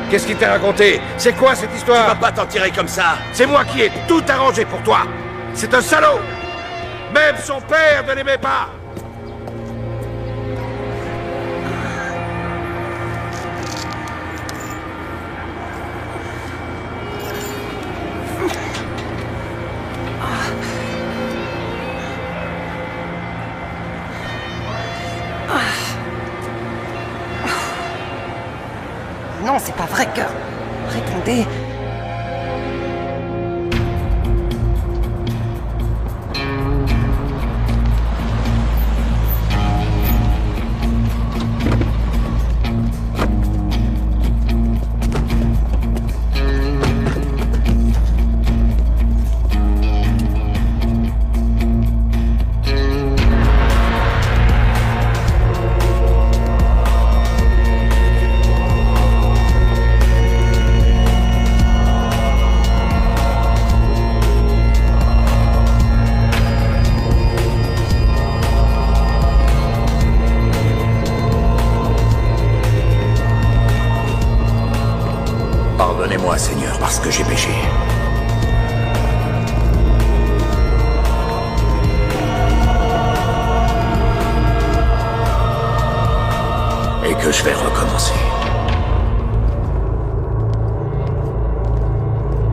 Qu'est-ce qu'il t'a raconté? C'est quoi cette histoire? Tu vas pas t'en tirer comme ça. C'est moi qui ai tout arrangé pour toi. C'est un salaud. Même son père ne l'aimait pas. Non, c'est pas vrai que... Répondez... Pardonnez-moi, Seigneur, parce que j'ai péché. Et que je vais recommencer.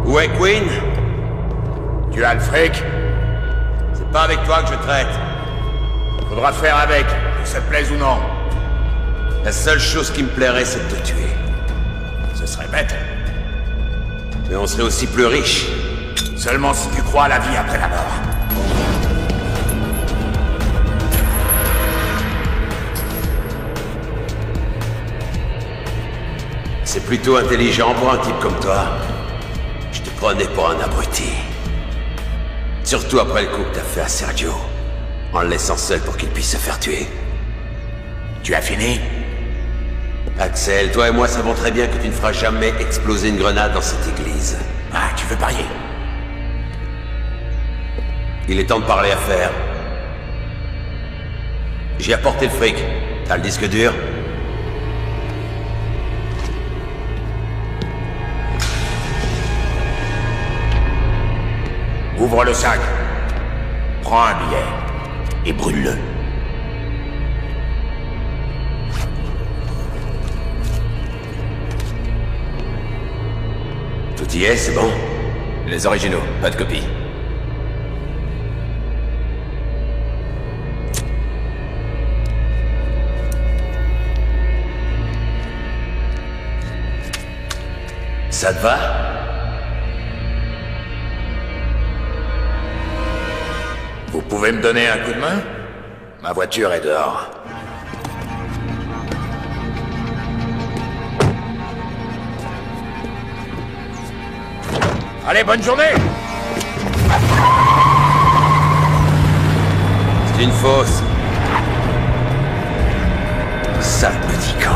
Où est Quinn? Tu as le fric? C'est pas avec toi que je traite. Faudra faire avec, que ça te plaise ou non. La seule chose qui me plairait, c'est de te tuer. Ce serait bête. Mais on serait aussi plus riche. Seulement si tu crois à la vie après la mort. C'est plutôt intelligent pour un type comme toi. Je te prenais pour un abruti. Surtout après le coup que t'as fait à Sergio. En le laissant seul pour qu'il puisse se faire tuer. Tu as fini? Axel, toi et moi savons très bien que tu ne feras jamais exploser une grenade dans cette église. Ah, tu veux parier? Il est temps de parler affaires. J'ai apporté le fric. T'as le disque dur? Ouvre le sac. Prends un billet. Et brûle-le. Tout y est, c'est bon? Les originaux, pas de copie. Ça te va? Vous pouvez me donner un coup de main? Ma voiture est dehors. Allez, bonne journée! C'est une fausse. Sale petit camp.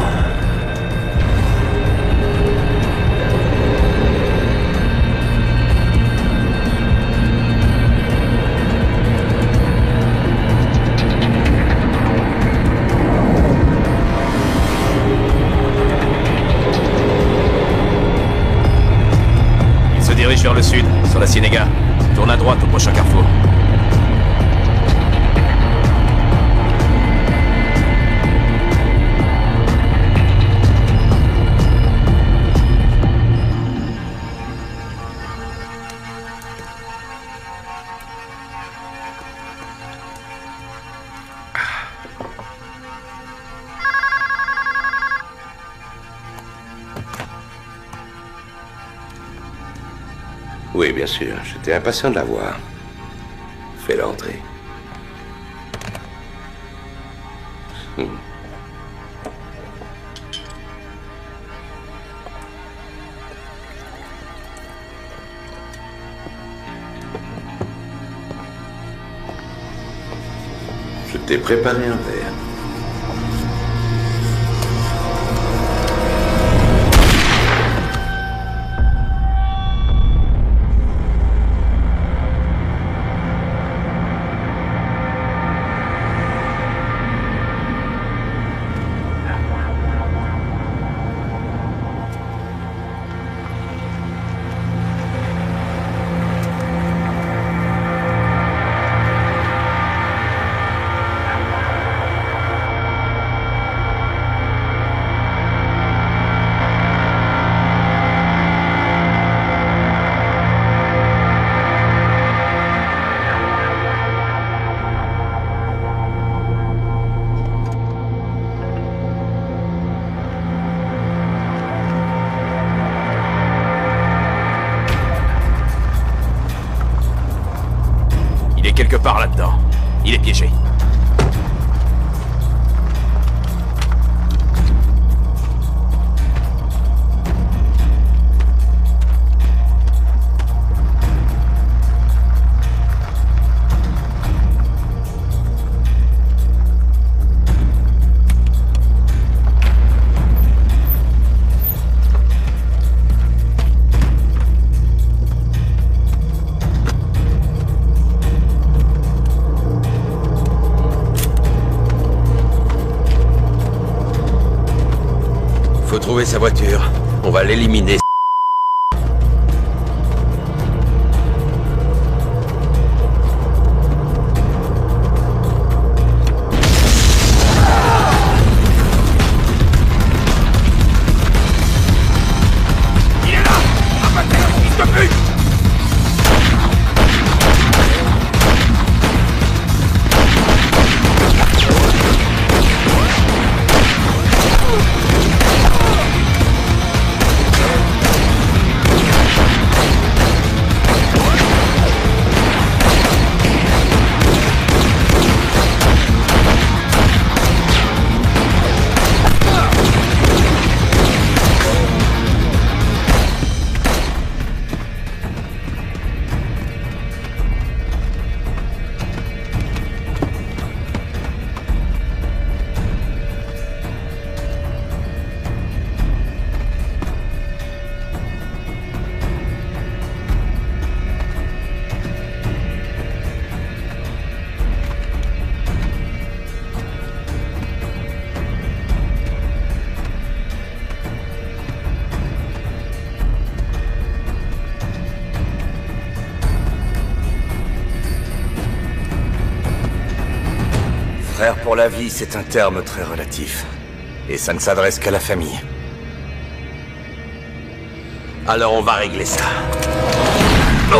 Dirige vers le sud, sur la Ciénéga. Tourne à droite au prochain carrefour. Oui, bien sûr. J'étais impatient de la voir. Fais-la entrer. Je t'ai préparé un verre. Quelque part là-dedans. Il est piégé. Faut trouver sa voiture. On va l'éliminer. Il est là! Abattez le fils de pute! Frère pour la vie, c'est un terme très relatif. Et ça ne s'adresse qu'à la famille. Alors on va régler ça. Oh!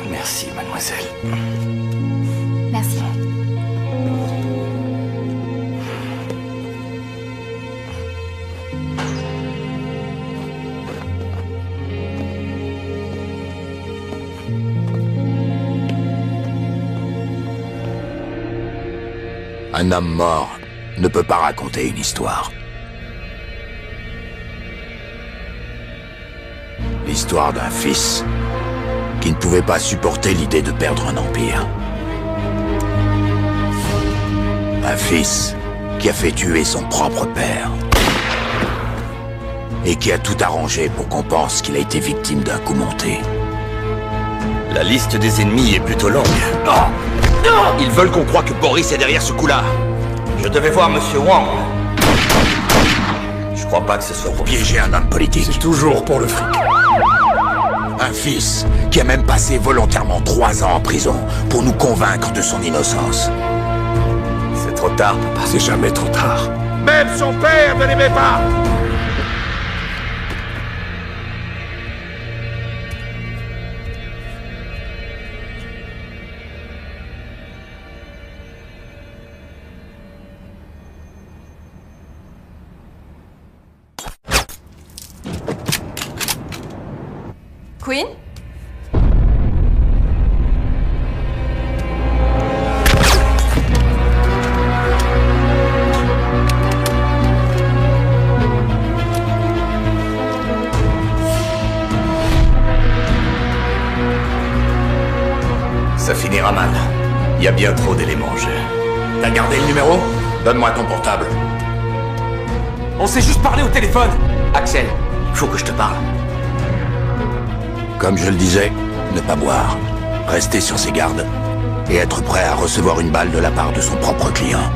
Merci, mademoiselle. Merci. Un homme mort ne peut pas raconter une histoire. L'histoire d'un fils qui ne pouvait pas supporter l'idée de perdre un empire. Un fils qui a fait tuer son propre père. Et qui a tout arrangé pour qu'on pense qu'il a été victime d'un coup monté. La liste des ennemis est plutôt longue. Ils veulent qu'on croie que Boris est derrière ce coup-là. Je devais voir Monsieur Wang. Je crois pas que ce soit pour piéger un homme politique. C'est toujours pour le fric. Un fils qui a même passé volontairement 3 ans en prison pour nous convaincre de son innocence. C'est trop tard, papa. C'est jamais trop tard. Même son père ne l'aimait pas. Queen? Ça finira mal. Il y a bien trop d'éléments en jeu. T'as gardé le numéro? Donne-moi ton portable. On s'est juste parlé au téléphone. Axel, il faut que je te parle. Comme je le disais, ne pas boire, rester sur ses gardes et être prêt à recevoir une balle de la part de son propre client.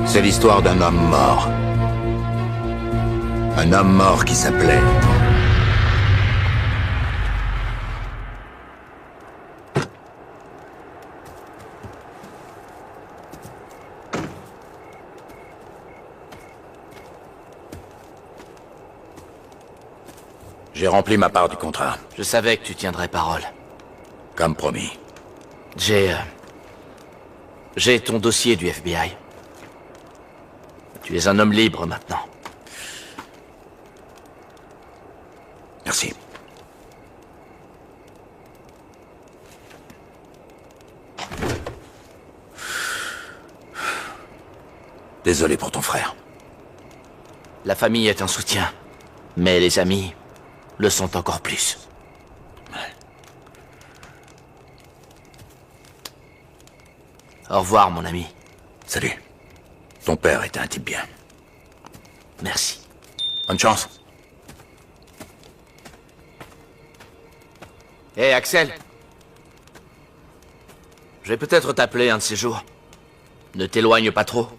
C'est l'histoire d'un homme mort. Un homme mort qui s'appelait... J'ai rempli ma part du contrat. Je savais que tu tiendrais parole. Comme promis. J'ai ton dossier du FBI. Tu es un homme libre maintenant. Merci. Désolé pour ton frère. La famille est un soutien, mais les amis le sont encore plus. Au revoir, mon ami. Salut. Ton père était un type bien. Merci. Bonne chance. Hé, Axel. Je vais peut-être t'appeler un de ces jours. Ne t'éloigne pas trop.